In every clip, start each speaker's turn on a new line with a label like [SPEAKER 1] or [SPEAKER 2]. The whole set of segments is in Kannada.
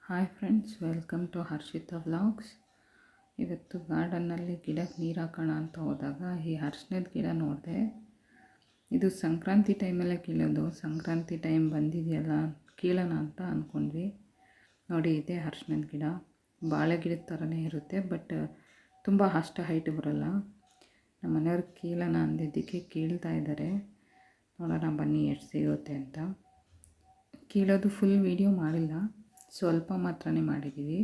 [SPEAKER 1] Hi friends, welcome to Harshita vlogs. ಇವತ್ತು ಗಾರ್ಡನ್ನಲ್ಲಿ ಗಿಡಕ್ಕೆ ನೀರು ಹಾಕೋಣ ಅಂತ ಹೋದಾಗ ಈ ಅರ್ಶಿಣದ ಗಿಡ ನೋಡಿದೆ. ಇದು ಸಂಕ್ರಾಂತಿ ಟೈಮಲ್ಲೇ ಕೀಳೋದು. ಸಂಕ್ರಾಂತಿ ಟೈಮ್ ಬಂದಿದೆಯಲ್ಲ, ಕೀಳೋಣ ಅಂತ ಅಂದ್ಕೊಂಡ್ವಿ. ನೋಡಿ, ಇದೆ ಅರ್ಶಿಣದ ಗಿಡ. ಬಾಳೆ ಗಿಡದ ಥರನೇ ಇರುತ್ತೆ, ಬಟ್ ತುಂಬ ಅಷ್ಟು ಹೈಟ್ ಬರೋಲ್ಲ. ನಮ್ಮ ಮನೆಯವ್ರು ಕೀಳೋಣ ಅಂದಿದ್ದಕ್ಕೆ ಕೀಳ್ತಾ ಇದ್ದಾರೆ. ನೋಡೋಣ ಬನ್ನಿ ಎಷ್ಟು ಸಿಗುತ್ತೆ ಅಂತ. ಕೀಳೋದು ಫುಲ್ ವೀಡಿಯೋ ಮಾಡಿಲ್ಲ, ಸ್ವಲ್ಪ ಮಾತ್ರನೇ ಮಾಡಿದ್ದೀವಿ.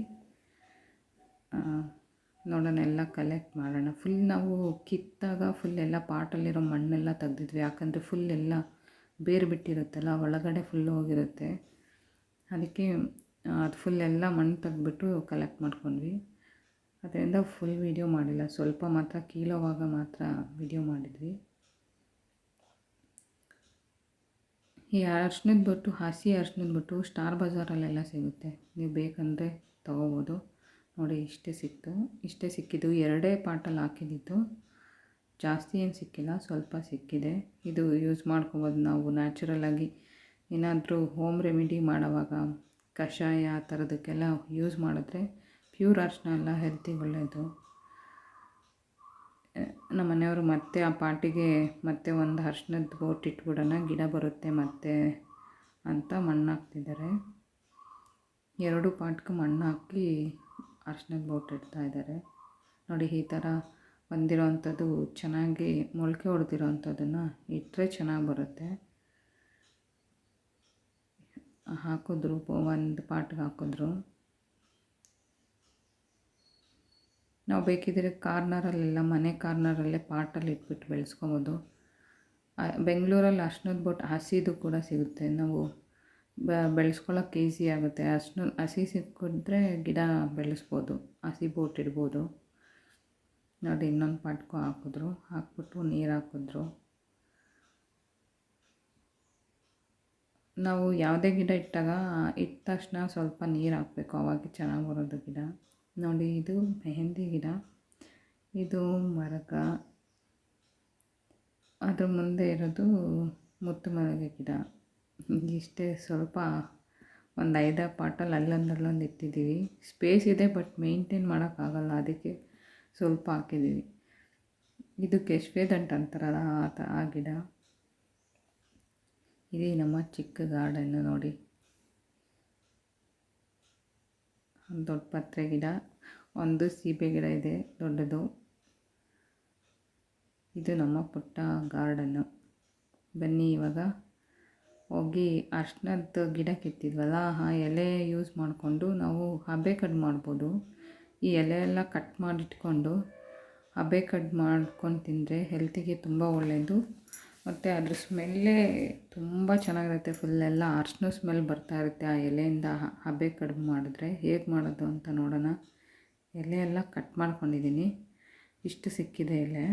[SPEAKER 1] ನೋಡೋಣ, ಎಲ್ಲ ಕಲೆಕ್ಟ್ ಮಾಡೋಣ. ಫುಲ್ ನಾವು ಕಿತ್ತಾಗ ಫುಲ್ ಎಲ್ಲ ಪಾಟಲ್ಲಿರೋ ಮಣ್ಣೆಲ್ಲ ತೆಗ್ದಿದ್ವಿ. ಯಾಕಂದರೆ ಫುಲ್ ಎಲ್ಲ ಬೇರು ಬಿಟ್ಟಿರುತ್ತಲ್ಲ, ಒಳಗಡೆ ಫುಲ್ಲು ಹೋಗಿರುತ್ತೆ. ಅದಕ್ಕೆ ಅದು ಫುಲ್ ಎಲ್ಲ ಮಣ್ಣು ತೆಗ್ದುಬಿಟ್ಟು ಕಲೆಕ್ಟ್ ಮಾಡ್ಕೊಂಡ್ವಿ. ಅದರಿಂದ ಫುಲ್ ವೀಡಿಯೋ ಮಾಡಿಲ್ಲ, ಸ್ವಲ್ಪ ಮಾತ್ರ ಕೀಳೋವಾಗ ಮಾತ್ರ ವೀಡಿಯೋ ಮಾಡಿದ್ವಿ. ಈ ಅರ್ಶಿಣದ ಬೊಟ್ಟು, ಹಸಿ ಅರ್ಶಿಣದ ಬೊಟ್ಟು ಸ್ಟಾರ್ ಬಜಾರಲ್ಲೆಲ್ಲ ಸಿಗುತ್ತೆ. ನೀವು ಬೇಕಂದರೆ ತೊಗೋಬೋದು. ನೋಡಿ, ಇಷ್ಟೇ ಸಿಕ್ಕಿದ್ದು. 2 ಪಾಟಲ್ಲಿ ಹಾಕಿದ್ದು, ಜಾಸ್ತಿ ಏನು ಸಿಕ್ಕಿಲ್ಲ, ಸ್ವಲ್ಪ ಸಿಕ್ಕಿದೆ. ಇದು ಯೂಸ್ ಮಾಡ್ಕೊಬೋದು ನಾವು ನ್ಯಾಚುರಲಾಗಿ. ಏನಾದರೂ ಹೋಮ್ ರೆಮಿಡಿ ಮಾಡೋವಾಗ ಕಷಾಯ ಆ ಥರದಕ್ಕೆಲ್ಲ ಯೂಸ್ ಮಾಡಿದ್ರೆ ಪ್ಯೂರ್ ಅರ್ಶಿಣ ಎಲ್ಲ ಹೆಲ್ತಿಗೆ ಒಳ್ಳೆಯದು. ನಮ್ಮ ಮನೆಯವರು ಮತ್ತೆ ಆ ಪಾಟಿಗೆ ಮತ್ತೆ ಒಂದು ಅರ್ಶಿಣದ ಬೋಟ್ ಇಟ್ಬಿಡೋಣ, ಗಿಡ ಬರುತ್ತೆ ಮತ್ತೆ ಅಂತ ಮಣ್ಣು ಹಾಕ್ತಿದ್ದಾರೆ. 2 ಪಾಟ್ಗೆ ಮಣ್ಣು ಹಾಕಿ ಅರ್ಶಿಣದ ಬೋಟ್ ಇಡ್ತಾಯಿದ್ದಾರೆ. ನೋಡಿ, ಈ ಥರ ಬಂದಿರೋವಂಥದ್ದು ಚೆನ್ನಾಗಿ ಮೊಳಕೆ ಹೊಡೆದಿರೋವಂಥದ್ದನ್ನು ಇಟ್ಟರೆ ಚೆನ್ನಾಗಿ ಬರುತ್ತೆ. ಹಾಕಿದ್ರು, ಒಂದು ಪಾಟ್ಗೆ ಹಾಕಿದ್ರು. ನಾವು ಬೇಕಿದ್ದರೆ ಕಾರ್ನರಲ್ಲೆಲ್ಲ, ಮನೆ ಕಾರ್ನರಲ್ಲೇ ಪಾಟಲ್ಲಿ ಇಟ್ಬಿಟ್ಟು ಬೆಳೆಸ್ಕೊಬೋದು. ಬೆಂಗಳೂರಲ್ಲಿ ಅರ್ಶಿಣದ ಬೋಟ್ ಹಸಿದು ಕೂಡ ಸಿಗುತ್ತೆ. ನಾವು ಬೆಳೆಸ್ಕೊಳ್ಳೋಕೆ ಈಸಿ ಆಗುತ್ತೆ. ಹಸಿ ಸಿಕ್ಕಿದ್ರೆ ಗಿಡ ಬೆಳೆಸ್ಬೋದು, ಹಸಿ ಬೋಟ್ ಇಡ್ಬೋದು. ನೋಡಿ, ಇನ್ನೊಂದು ಪಾಟ್ಗೂ ಹಾಕ್ಬಿಟ್ಟು ನೀರು ಹಾಕಿದ್ರು. ನಾವು ಯಾವುದೇ ಗಿಡ ಇಟ್ಟ ತಕ್ಷಣ ಸ್ವಲ್ಪ ನೀರು ಹಾಕಬೇಕು, ಆವಾಗ ಚೆನ್ನಾಗಿ ಬರೋದು ಗಿಡ. ನೋಡಿ, ಇದು ಮೆಹಂದಿ ಗಿಡ, ಇದು ಮರಗ, ಅದ್ರ ಮುಂದೆ ಇರೋದು ಮುತ್ತು ಮಲ್ಲಿಗೆ ಗಿಡ. ಇಷ್ಟೇ, ಸ್ವಲ್ಪ ಒಂದು 5 ಪಾಟಲ್ಲಿ ಅಲ್ಲೊಂದು ಇಟ್ಟಿದ್ದೀವಿ. ಸ್ಪೇಸ್ ಇದೆ, ಬಟ್ ಮೇಂಟೈನ್ ಮಾಡೋಕ್ಕಾಗಲ್ಲ, ಅದಕ್ಕೆ ಸ್ವಲ್ಪ ಹಾಕಿದ್ದೀವಿ. ಇದು ಕೆಶ್ವೇದಂಟು ಅಂತಾರಲ್ಲ, ಆ ಗಿಡ. ಇದೇ ನಮ್ಮ ಚಿಕ್ಕ ಗಾರ್ಡನ್ನು. ನೋಡಿ, ಒಂದು ದೊಡ್ಡ ಪತ್ರೆ ಗಿಡ, ಒಂದು ಸೀಬೆ ಗಿಡ ಇದೆ ದೊಡ್ಡದು. ಇದು ನಮ್ಮ ಪುಟ್ಟ ಗಾರ್ಡನ್ನು. ಬನ್ನಿ, ಇವಾಗ ಹೋಗಿ ಅರ್ಶಿಣದ ಗಿಡ ಕಿತ್ತಿದ್ವಲ್ಲ, ಆ ಎಲೆ ಯೂಸ್ ಮಾಡಿಕೊಂಡು ನಾವು ಹಬೆ ಕಟ್ ಮಾಡ್ಬೋದು. ಈ ಎಲೆ ಎಲ್ಲ ಕಟ್ ಮಾಡಿಟ್ಕೊಂಡು ಹಬೆ ಕಟ್ ಮಾಡ್ಕೊಂಡು ತಿಂದರೆ ಹೆಲ್ತಿಗೆ ತುಂಬ ಒಳ್ಳೆಯದು. ಮತ್ತು ಅದ್ರ ಸ್ಮೆಲ್ಲೇ ತುಂಬ ಚೆನ್ನಾಗಿರುತ್ತೆ. ಫುಲ್ಲೆಲ್ಲ ಅರ್ಶಿಣ ಸ್ಮೆಲ್ ಬರ್ತಾ ಇರುತ್ತೆ ಆ ಎಲೆಯಿಂದ. ಹಬೆ ಕಡುಬು ಮಾಡಿದ್ರೆ ಹೇಗೆ ಮಾಡೋದು ಅಂತ ನೋಡೋಣ. ಎಲೆ ಎಲ್ಲ ಕಟ್ ಮಾಡ್ಕೊಂಡಿದ್ದೀನಿ, ಇಷ್ಟು ಸಿಕ್ಕಿದೆ ಎಲೆ.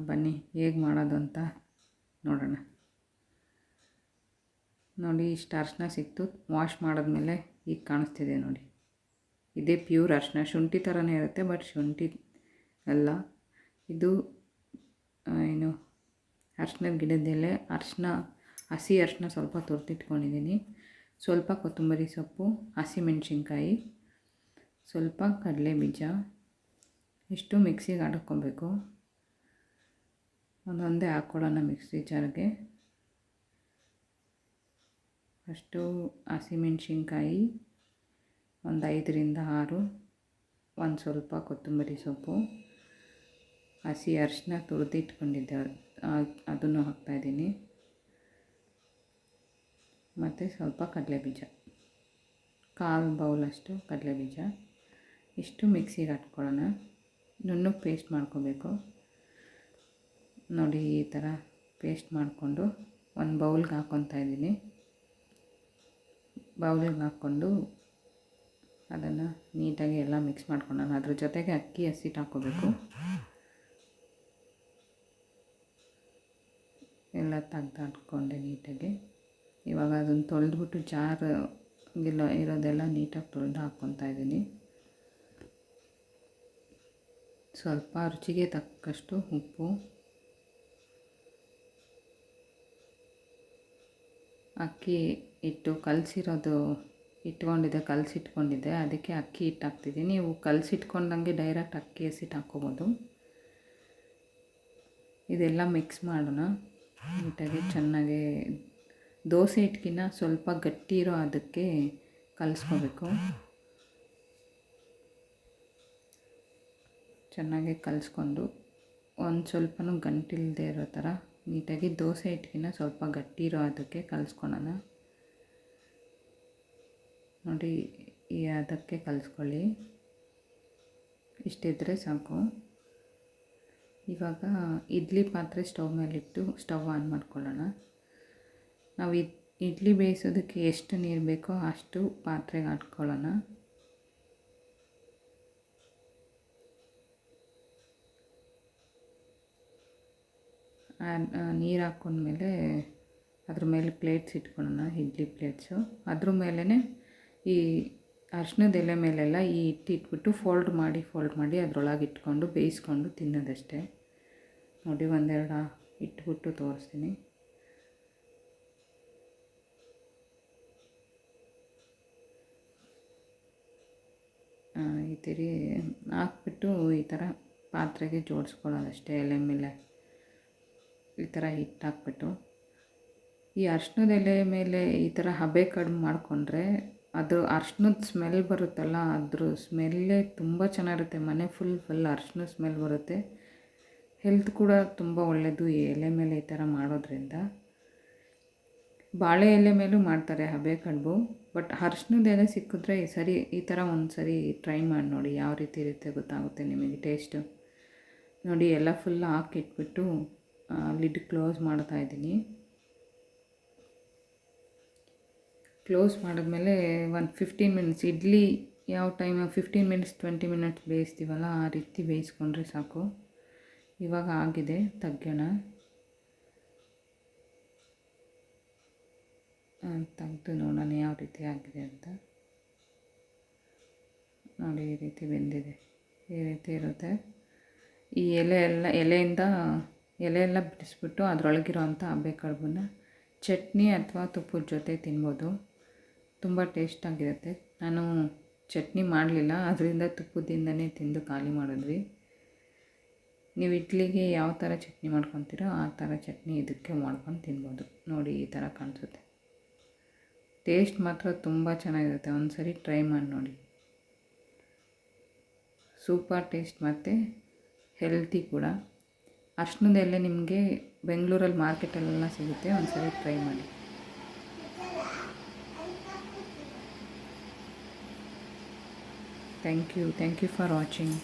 [SPEAKER 1] ಬನ್ನಿ, ಹೇಗೆ ಮಾಡೋದು ಅಂತ ನೋಡೋಣ. ನೋಡಿ, ಇಷ್ಟು ಅರ್ಶಿಣ ಸಿಕ್ತು. ವಾಶ್ ಮಾಡಿದ್ಮೇಲೆ ಈಗ ಕಾಣಿಸ್ತಿದೆ ನೋಡಿ. ಇದೇ ಪ್ಯೂರ್ ಅರ್ಶಿಣ, ಶುಂಠಿ ಥರನೇ ಇರುತ್ತೆ, ಬಟ್ ಶುಂಠಿ ಅಲ್ಲ ಇದು. ಏನು, ಅರ್ಶಿಣದ ಗಿಡದ ಎಲೆ, ಹಸಿ ಅರ್ಶಿಣ ಸ್ವಲ್ಪ ತುರಿದಿಟ್ಕೊಂಡಿದ್ದೀನಿ. ಸ್ವಲ್ಪ ಕೊತ್ತಂಬರಿ ಸೊಪ್ಪು, ಹಸಿಮೆಣ್ಸಿನ್ಕಾಯಿ, ಸ್ವಲ್ಪ ಕಡಲೆ ಬೀಜ, ಇಷ್ಟು ಮಿಕ್ಸಿಗೆ ಆಡ್ಕೊಬೇಕು. ಒಂದೊಂದೇ ಹಾಕ್ಕೊಳ್ಳೋಣ ಮಿಕ್ಸಿ ಜಾರ್ಗೆ. ಫಸ್ಟು ಹಸಿಮೆಣ್ಸಿನ್ಕಾಯಿ ಒಂದು 5ರಿಂದ 6, ಒಂದು ಸ್ವಲ್ಪ ಕೊತ್ತಂಬರಿ ಸೊಪ್ಪು, ಹಸಿ ಅರಿಶಿನ ತುರಿದಿಟ್ಕೊಂಡಿದ್ದೆ ಅದನ್ನು ಹಾಕ್ತಾಯಿದ್ದೀನಿ, ಮತ್ತು ಸ್ವಲ್ಪ ಕಡಲೆಬೀಜ, 1/4 ಬೌಲಷ್ಟು ಕಡಲೆಬೀಜ. ಇಷ್ಟು ಮಿಕ್ಸಿಗೆ ಹಾಕ್ಕೊಳ್ಳೋಣ. ನುಣ್ಣಗೆ ಪೇಸ್ಟ್ ಮಾಡ್ಕೋಬೇಕು. ನೋಡಿ, ಈ ಥರ ಪೇಸ್ಟ್ ಮಾಡಿಕೊಂಡು ಒಂದು ಬೌಲ್ಗೆ ಹಾಕ್ಕೊತಾ ಇದ್ದೀನಿ. ಬೌಲಿಗೆ ಹಾಕ್ಕೊಂಡು ಅದನ್ನು ನೀಟಾಗಿ ಎಲ್ಲ ಮಿಕ್ಸ್ ಮಾಡ್ಕೊಳ್ಳೋಣ. ಅದ್ರ ಜೊತೆಗೆ ಅಕ್ಕಿ ಹಸಿಟ್ಟು ಹಾಕ್ಕೋಬೇಕು. ಎಲ್ಲ ತೆಗ್ದಾಡ್ಕೊಂಡೆ ನೀಟಾಗಿ. ಇವಾಗ ಅದನ್ನು ತೊಳೆದ್ಬಿಟ್ಟು ಜಾರಿಗೆಲ್ಲ ಇರೋದೆಲ್ಲ ನೀಟಾಗಿ ತೊಳೆದು ಹಾಕ್ಕೊತಾ ಇದ್ದೀನಿ. ಸ್ವಲ್ಪ ರುಚಿಗೆ ತಕ್ಕಷ್ಟು ಉಪ್ಪು, ಅಕ್ಕಿ ಹಿಟ್ಟು ಕಲಸಿರೋದು ಇಟ್ಕೊಂಡಿದ್ದೆ, ಕಲಸಿಟ್ಕೊಂಡಿದ್ದೆ. ಅದಕ್ಕೆ ಅಕ್ಕಿ ಹಿಟ್ಟು ಹಾಕ್ತಿದ್ದೀನಿ. ನೀವು ಕಲಸಿಟ್ಕೊಂಡಂಗೆ ಡೈರೆಕ್ಟ್ ಅಕ್ಕಿ ಹಸಿಟ್ಟು ಹಾಕ್ಕೋಬೋದು. ಇದೆಲ್ಲ ಮಿಕ್ಸ್ ಮಾಡೋಣ ನೀಟಾಗಿ. ಚೆನ್ನಾಗಿ ದೋಸೆ ಹಿಟ್ಟಿಗಿನ್ನ ಸ್ವಲ್ಪ ಗಟ್ಟಿ ಇರೋ ಅದಕ್ಕೆ ಕಲಿಸ್ಕೋಬೇಕು. ಚೆನ್ನಾಗಿ ಕಲಿಸ್ಕೊಂಡು ಒಂದು ಸ್ವಲ್ಪನೂ ಗಂಟಿಲ್ಲದೆ ಇರೋ ಥರ ನೀಟಾಗಿ ದೋಸೆ ಹಿಟ್ಟಿಗಿನ್ನ ಸ್ವಲ್ಪ ಗಟ್ಟಿ ಇರೋ ಅದಕ್ಕೆ ಕಲಿಸ್ಕೊಳ್ಳೋಣ. ನೋಡಿ, ಈ ಅದಕ್ಕೆ ಕಲಿಸ್ಕೊಳ್ಳಿ. ಇಷ್ಟಿದ್ರೆ ಸಾಕು. ಇವಾಗ ಇಡ್ಲಿ ಪಾತ್ರೆ ಸ್ಟವ್ ಮೇಲಿಟ್ಟು ಸ್ಟವ್ ಆನ್ ಮಾಡ್ಕೊಳ್ಳೋಣ. ನಾವು ಇಡ್ಲಿ ಬೇಯಿಸೋದಕ್ಕೆ ಎಷ್ಟು ನೀರು ಬೇಕೋ ಅಷ್ಟು ಪಾತ್ರೆಗೆ ಹಾಕ್ಕೊಳ್ಳೋಣ. ನೀರು ಹಾಕ್ಕೊಂಡ್ಮೇಲೆ ಅದ್ರ ಮೇಲೆ ಪ್ಲೇಟ್ಸ್ ಇಟ್ಕೊಳ್ಳೋಣ, ಇಡ್ಲಿ ಪ್ಲೇಟ್ಸು. ಅದ್ರ ಮೇಲೇ ಈ ಅರಿಶಿಣದ ಎಲೆ ಮೇಲೆಲ್ಲ ಈ ಹಿಟ್ಟು ಇಟ್ಬಿಟ್ಟು ಫೋಲ್ಡ್ ಮಾಡಿ ಅದರೊಳಗೆ ಇಟ್ಕೊಂಡು ಬೇಯಿಸ್ಕೊಂಡು ತಿನ್ನೋದಷ್ಟೇ. ನೋಡಿ, ಒಂದೆರಡು ಇಟ್ಬಿಟ್ಟು ತೋರಿಸ್ತೀನಿ. ಈ ಥರ ಹಾಕ್ಬಿಟ್ಟು ಈ ಥರ ಪಾತ್ರೆಗೆ ಜೋಡಿಸ್ಕೊಳ್ಳೋದಷ್ಟೇ. ಎಲೆ ಮೇಲೆ ಈ ಥರ ಹಿಟ್ಟು ಹಾಕ್ಬಿಟ್ಟು ಈ ಅರಿಶಿಣದ ಎಲೆ ಮೇಲೆ ಈ ಥರ ಹಬೆ ಕಡಿಮೆ ಮಾಡಿಕೊಂಡ್ರೆ ಅದು ಅರಿಶಿಣದ ಸ್ಮೆಲ್ ಬರುತ್ತಲ್ಲ, ಅದ್ರ ಸ್ಮೆಲ್ಲೇ ತುಂಬ ಚೆನ್ನಾಗಿರುತ್ತೆ. ಮನೆ ಫುಲ್ ಅರಿಶಿಣದ ಸ್ಮೆಲ್ ಬರುತ್ತೆ. ಹೆಲ್ತ್ ಕೂಡ ತುಂಬ ಒಳ್ಳೆಯದು ಈ ಎಲೆ ಮೇಲೆ ಈ ಥರ ಮಾಡೋದ್ರಿಂದ. ಬಾಳೆ ಎಲೆ ಮೇಲೂ ಮಾಡ್ತಾರೆ ಹಬೆ ಕಡುಬು, ಬಟ್ ಅರಿಶಿಣದ ಎಲೆ ಸಿಕ್ಕಿದ್ರೆ ಈ ಥರ ಒಂದು ಸರಿ ಟ್ರೈ ಮಾಡಿ ನೋಡಿ, ಯಾವ ರೀತಿ ಇರುತ್ತೆ ಗೊತ್ತಾಗುತ್ತೆ ನಿಮಗೆ ಟೇಸ್ಟು. ನೋಡಿ, ಎಲ್ಲ ಫುಲ್ ಹಾಕಿಟ್ಬಿಟ್ಟು ಲಿಡ್ ಕ್ಲೋಸ್ ಮಾಡ್ತಾಯಿದ್ದೀನಿ. ಕ್ಲೋಸ್ ಮಾಡಿದ್ಮೇಲೆ ಒಂದು 15 ಮಿನಿಟ್ಸ್, ಇಡ್ಲಿ ಯಾವ ಟೈಮ್ 15 ಮಿನಿಟ್ಸ್ 20 ಮಿನಿಟ್ಸ್ ಬೇಯಿಸ್ತೀವಲ್ಲ ಆ ರೀತಿ ಬೇಯಿಸ್ಕೊಂಡ್ರೆ ಸಾಕು. ಇವಾಗ ಆಗಿದೆ, ತೆಗ್ಯೋಣ. ತೆಗೆದು ನೋಡೋಣ ಯಾವ ರೀತಿ ಆಗಿದೆ ಅಂತ. ನೋಡಿ, ಈ ರೀತಿ ಬೆಂದಿದೆ. ಈ ರೀತಿ ಇರುತ್ತೆ. ಈ ಎಲೆಯಿಂದ ಎಲೆ ಎಲ್ಲ ಬಿಡಿಸ್ಬಿಟ್ಟು ಅದರೊಳಗಿರೋ ಅಂಥ ಹಬೆ ಕಡುಬನ್ನ ಚಟ್ನಿ ಅಥವಾ ತುಪ್ಪದ ಜೊತೆ ತಿನ್ಬೋದು. ತುಂಬ ಟೇಸ್ಟಾಗಿರುತ್ತೆ. ನಾನು ಚಟ್ನಿ ಮಾಡಲಿಲ್ಲ, ಅದರಿಂದ ತುಪ್ಪದಿಂದನೇ ತಿಂದು ಖಾಲಿ ಮಾಡಿದ್ವಿ. ನೀವು ಇಡ್ಲಿಗೆ ಯಾವ ಥರ ಚಟ್ನಿ ಮಾಡ್ಕೊತೀರೋ ಆ ಥರ ಚಟ್ನಿ ಇದಕ್ಕೆ ಮಾಡ್ಕೊಂಡು ತಿನ್ಬೋದು. ನೋಡಿ, ಈ ಥರ ಕಾಣಿಸುತ್ತೆ. ಟೇಸ್ಟ್ ಮಾತ್ರ ತುಂಬ ಚೆನ್ನಾಗಿರುತ್ತೆ. ಒಂದು ಸರಿ ಟ್ರೈ ಮಾಡಿ ನೋಡಿ. ಸೂಪರ್ ಟೇಸ್ಟ್ ಮತ್ತು ಹೆಲ್ತಿ ಕೂಡ. ಅರಿಶಿಣದ ಎಲೆ ನಿಮಗೆ ಬೆಂಗಳೂರಲ್ಲಿ ಮಾರ್ಕೆಟಲ್ಲೆಲ್ಲ ಸಿಗುತ್ತೆ. ಒಂದು ಸರಿ ಟ್ರೈ ಮಾಡಿ. Thank you for watching.